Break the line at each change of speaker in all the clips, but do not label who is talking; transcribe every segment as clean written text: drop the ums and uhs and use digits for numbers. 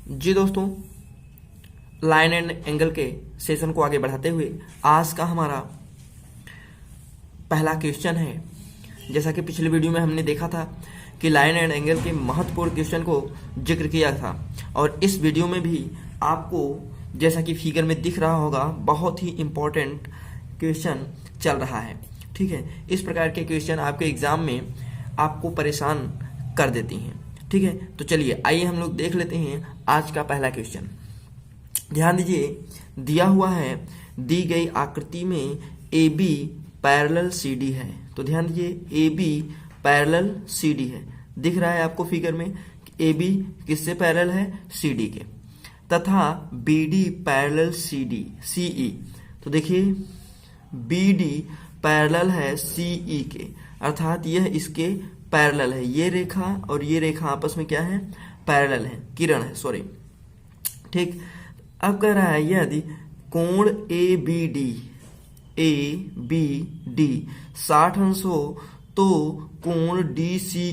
जी दोस्तों, line and angle के session को आगे बढ़ाते हुए आज का हमारा पहला क्वेश्चन है। जैसा कि पिछले वीडियो में हमने देखा था कि लाइन एंड एंगल के महत्वपूर्ण क्वेश्चन को जिक्र किया था, और इस वीडियो में भी आपको जैसा कि फिगर में दिख रहा होगा बहुत ही इम्पोर्टेंट क्वेश्चन चल रहा है। ठीक है, इस प्रकार के क्वेश्चन आपके एग्जाम में आपको परेशान कर देती हैं। ठीक है, तो चलिए आइए हम लोग देख लेते हैं आज का पहला क्वेश्चन। ध्यान दीजिए, दिया हुआ है दी गई आकृति में A B parallel C D है। तो ध्यान दीजिए, A B parallel C D है। दिख रहा है आपको फिगर में ए बी किससे पैरेलल है? सी डी के, तथा B D parallel C D C E. तो देखिए बी डी पैरेलल है सी ई के, अर्थात यह इसके पैरेलल है। ये रेखा और ये रेखा आपस में क्या है? पैरेलल है, किरण है, सॉरी। ठीक, अब कह रहा है यदि कोण ए बी डी 60 अंश हो तो कोण डी सी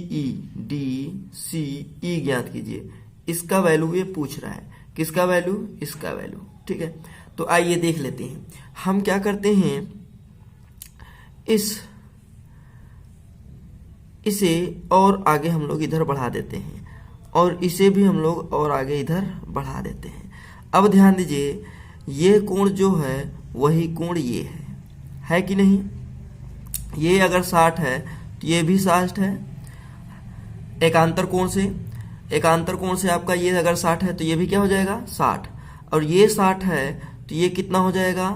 ई ज्ञात कीजिए। इसका वैल्यू ये पूछ रहा है। किसका वैल्यू? इसका वैल्यू। ठीक है, तो आइए देख लेते हैं। हम क्या करते हैं, इसे और आगे हम लोग इधर बढ़ा देते हैं, और इसे भी हम लोग और आगे इधर बढ़ा देते हैं। अब ध्यान दीजिए, ये कोण जो है वही कोण ये है कि नहीं? ये अगर 60 है तो ये भी 60 है। एकांतर कोण से आपका ये अगर 60 है तो ये भी क्या हो जाएगा? 60। और ये 60 है तो ये कितना हो जाएगा?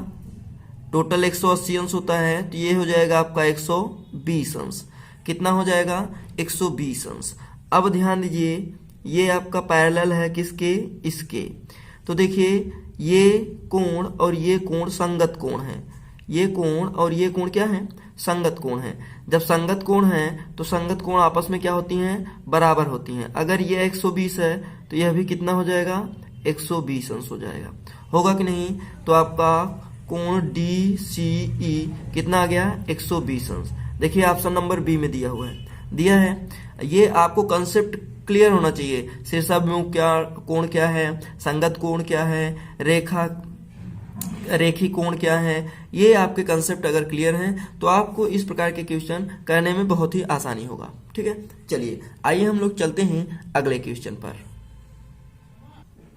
टोटल 180 अंश होता है, तो ये हो जाएगा आपका 120 अंश। कितना हो जाएगा? 120 अंश। अब ध्यान दीजिए, ये आपका पैरेलल है किसके? इसके। तो देखिए ये कोण और ये कोण संगत कोण है। ये कोण और ये कोण क्या है? संगत कोण है। जब संगत कोण है तो संगत कोण आपस में क्या होती हैं? बराबर होती हैं। अगर ये 120 है तो यह भी कितना हो जाएगा? 120 अंश हो जाएगा। होगा कि नहीं? तो आपका कोण डी सी ई कितना आ गया? 120 अंश। देखिए ऑप्शन नंबर बी में दिया हुआ है। ये आपको कंसेप्ट क्लियर होना चाहिए। शीर्षाभिमुख कोण क्या है, संगत कोण क्या है, रेखी कोण क्या है, ये आपके कंसेप्ट अगर क्लियर हैं तो आपको इस प्रकार के क्वेश्चन करने में बहुत ही आसानी होगा। ठीक है, चलिए आइए हम लोग चलते हैं अगले क्वेश्चन पर।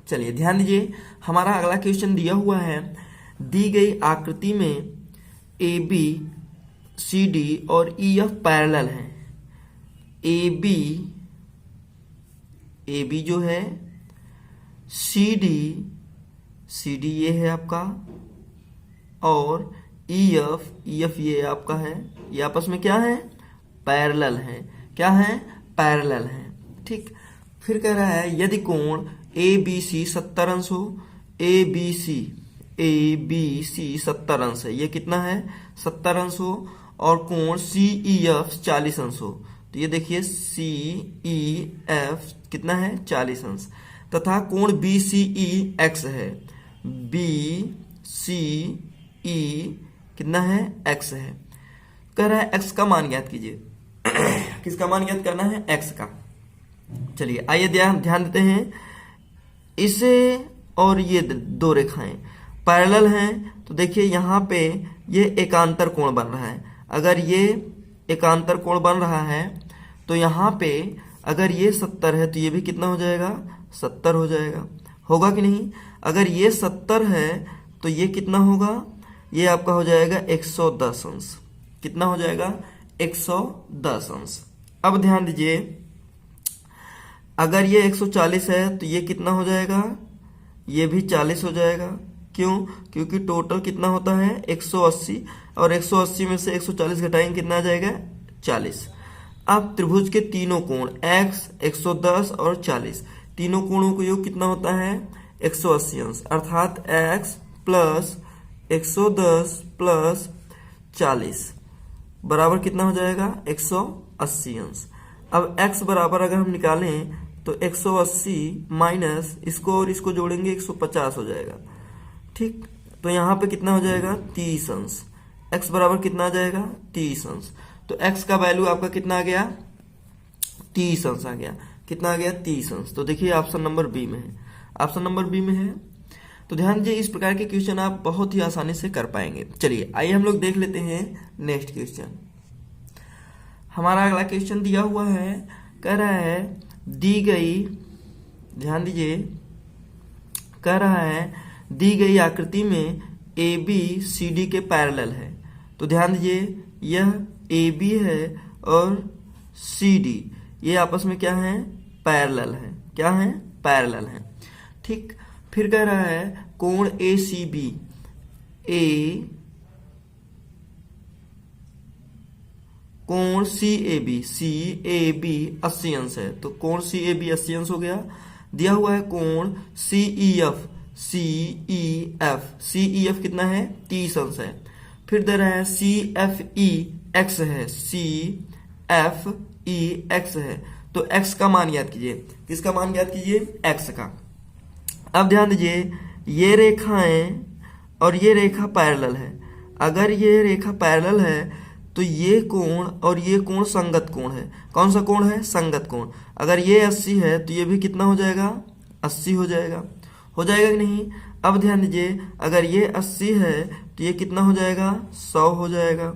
चलिए ध्यान दीजिए, हमारा अगला क्वेश्चन दिया हुआ है दी गई आकृति में ए बी सी डी और ई एफ पैरेलल है। ए बी जो है, सी डी ये है आपका, और ई एफ ये आपका है। ये आपस में क्या है? पैरेलल है। क्या है? पैरेलल है। ठीक, फिर कह रहा है यदि कोण ए बी सी 70 अंश हो, ए बी सी 70 अंश है। ये कितना है? 70 अंश हो, और कोण सी ई एफ 40 अंश हो। तो ये देखिए सी ई एफ कितना है? 40 अंश। तथा कोण बी सी ई एक्स है। बी सी ई कितना है? एक्स है। कह रहा है एक्स का मान ज्ञात कीजिए। किसका मान ज्ञात करना है? एक्स का। चलिए आइए ध्यान देते हैं, इसे और ये दो रेखाएं पैरेलल हैं। तो देखिए यहाँ पे ये एकांतर कोण बन रहा है। अगर ये एकांतर कोण बन रहा है तो यहाँ पे अगर ये 70 है तो ये भी कितना हो जाएगा? 70 हो जाएगा। होगा कि नहीं? अगर ये 70 है तो ये कितना होगा? ये आपका हो जाएगा 110 अंश। कितना हो जाएगा? 110 अंश। अब ध्यान दीजिए, अगर ये 140 है तो ये कितना हो जाएगा? ये भी 40 हो जाएगा। क्यों? क्योंकि टोटल कितना होता है? 180, और 180 में से 140 घटाएंगे कितना आ जाएगा? 40। अब त्रिभुज के तीनों कोण x, 110 और 40, तीनों कोणों का योग कितना होता है? 180 अंश। अर्थात x प्लस 110 प्लस 40 बराबर कितना हो जाएगा? 180 अंश। अब x बराबर अगर हम निकालें तो 180 माइनस इसको और इसको जोड़ेंगे 150 हो जाएगा। ठीक, तो यहाँ पे कितना हो जाएगा? 30 अंश। x बराबर कितना आ जाएगा? 30 अंश। तो x का वैल्यू आपका कितना आ गया? 30 अंश आ गया। कितना आ गया? 30 अंश। तो देखिए ऑप्शन नंबर बी में है। ऑप्शन नंबर बी में है। तो ध्यान दीजिए, इस प्रकार के क्वेश्चन आप बहुत ही आसानी से कर पाएंगे। चलिए आइए हम लोग देख लेते हैं नेक्स्ट क्वेश्चन। हमारा अगला क्वेश्चन दिया हुआ है, कह रहा है दी गई, ध्यान दीजिए, कह रहा है दी गई आकृति में ए बी सी डी के पैरेलल है। तो ध्यान दीजिए, यह ए बी है और सी डी ये आपस में क्या है, पैरेलल है। क्या है, पैरेलल है। ठीक, फिर कह रहा है कोण ए सी बी, कोण सी ए बी 80 अंश है। तो कोण सी ए बी 80 अंश हो गया। दिया हुआ है कोण सी ई एफ कितना है, 30 अंश है। फिर दे रहा है सी एफ ई एक्स है, तो एक्स का मान याद कीजिए। किसका मान याद कीजिए, एक्स का। अब ध्यान दीजिए, ये रेखाएं और ये रेखा पैरेलल है। अगर ये रेखा पैरेलल है तो ये कोण और ये कोण संगत कोण है। कौन सा कोण है, संगत कोण। अगर ये 80 है तो ये भी कितना हो जाएगा, 80 हो जाएगा। हो जाएगा कि नहीं। अब ध्यान दीजिए, अगर ये 80 है तो ये कितना हो जाएगा, 100 हो जाएगा।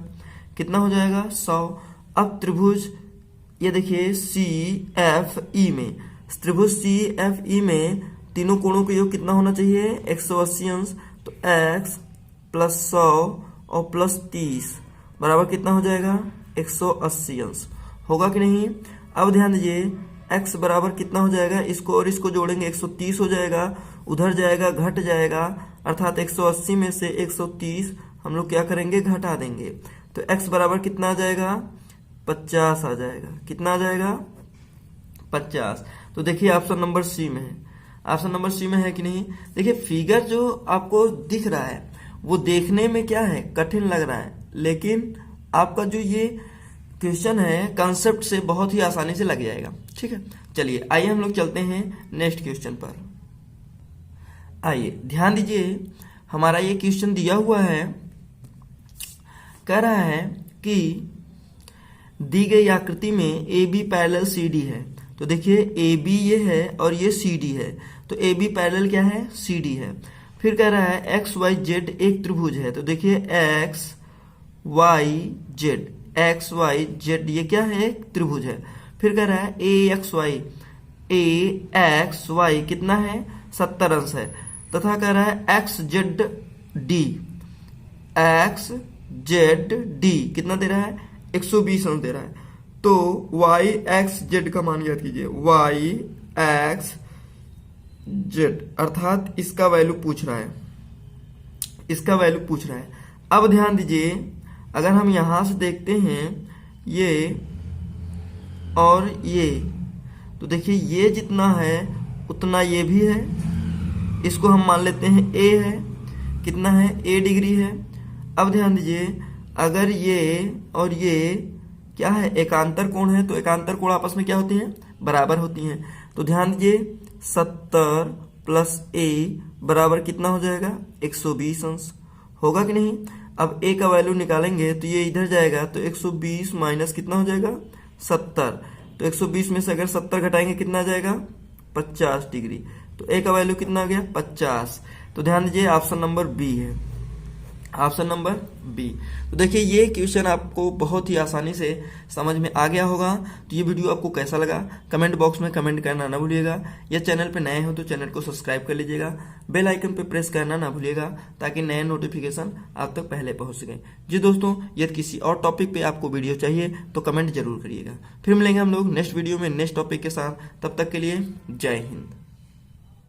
कितना हो जाएगा, 100। अब त्रिभुज ये देखिए सी एफ ई में, त्रिभुज सी एफ ई में तीनों कोणों का योग कितना होना चाहिए, 180 अंश। तो x प्लस 100 और प्लस 30 बराबर कितना हो जाएगा, 180 अंश। होगा कि नहीं। अब ध्यान दीजिए, x बराबर कितना हो जाएगा, इसको और इसको जोड़ेंगे 130 हो जाएगा, उधर जाएगा घट जाएगा, अर्थात 180 में से 130 हम लोग क्या करेंगे, घटा देंगे। तो x बराबर कितना आ जाएगा, 50 आ जाएगा। कितना आ जाएगा, 50। तो देखिए ऑप्शन नंबर सी में है। ऑप्शन नंबर सी में है कि नहीं। देखिए फिगर जो आपको दिख रहा है वो देखने में क्या है, कठिन लग रहा है, लेकिन आपका जो ये क्वेश्चन है कंसेप्ट से बहुत ही आसानी से लग जाएगा। ठीक है, चलिए आइए हम लोग चलते हैं नेक्स्ट क्वेश्चन पर। आइए ध्यान दीजिए, हमारा ये क्वेश्चन दिया हुआ है, कह रहा है कि दी गई आकृति में A B parallel C D है। तो देखिए ए बी ये है और ये सी डी है। तो ए बी पैरेलल क्या है, सी डी है। फिर कह रहा है एक्स वाई जेड एक त्रिभुज है। तो देखिए एक्स वाई जेड ये क्या है, एक त्रिभुज है। फिर कह रहा है ए एक्स वाई कितना है, 70 अंश है। तथा कह रहा है एक्स जेड डी कितना दे रहा है, 120 अंश दे रहा है। तो वाई एक्स जेड का मान याद कीजिए, वाई एक्स जेड, अर्थात इसका वैल्यू पूछ रहा है, इसका वैल्यू पूछ रहा है। अब ध्यान दीजिए, अगर हम यहां से देखते हैं ये और ये, तो देखिए ये जितना है उतना ये भी है। इसको हम मान लेते हैं ए है, कितना है, ए डिग्री है। अब ध्यान दीजिए, अगर ये और ये क्या है, एकांतर कोण है, तो एकांतर कोण आपस में क्या होती हैं, बराबर होती हैं। तो ध्यान दीजिए 70 प्लस ए बराबर कितना हो जाएगा, 120 अंश। होगा कि नहीं। अब ए का वैल्यू निकालेंगे तो ये इधर जाएगा, तो 120 माइनस कितना हो जाएगा, 70। तो 120 में से अगर 70 घटाएंगे कितना आ जाएगा, 50 डिग्री। तो ए का वैल्यू कितना आ गया, 50। तो ध्यान दीजिए ऑप्शन नंबर बी है, ऑप्शन नंबर बी। तो देखिए ये क्वेश्चन आपको बहुत ही आसानी से समझ में आ गया होगा। तो ये वीडियो आपको कैसा लगा कमेंट बॉक्स में कमेंट करना ना भूलिएगा। या चैनल पे नए हो तो चैनल को सब्सक्राइब कर लीजिएगा, बेल आइकन पे प्रेस करना ना भूलिएगा, ताकि नए नोटिफिकेशन आप तक पहले पहुंच सके। जी दोस्तों, यदि किसी और टॉपिक पे आपको वीडियो चाहिए तो कमेंट जरूर करिएगा। फिर मिलेंगे हम लोग नेक्स्ट वीडियो में नेक्स्ट टॉपिक के साथ। तब तक के लिए जय हिंद।